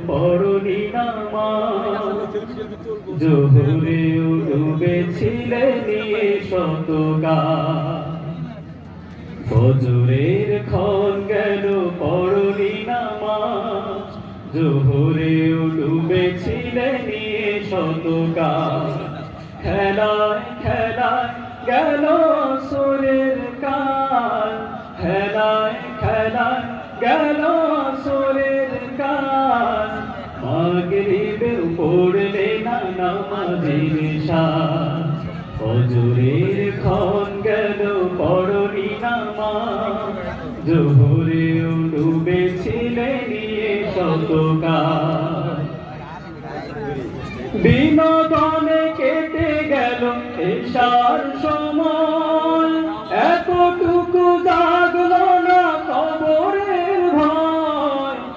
পড়নি নামাজ জোহরে ডুবেছিলে নিয়ে শত গান ফজরের ক্ষণ গেল পড়নি নামাজ জোহরে ডুবেছিলে নিয়ে শত গান খেলায় খেলায় গেল সুরের কান খেলায় খেলায় গেল সুরের কান মাগরিবে পড়লে না নামাজের শান ফজরের ক্ষণ গেল পড়নি নামাজ জোহরে ডুবেছিলে নিয়ে শত গান বিনোদনে কেটে গেল এশার সময়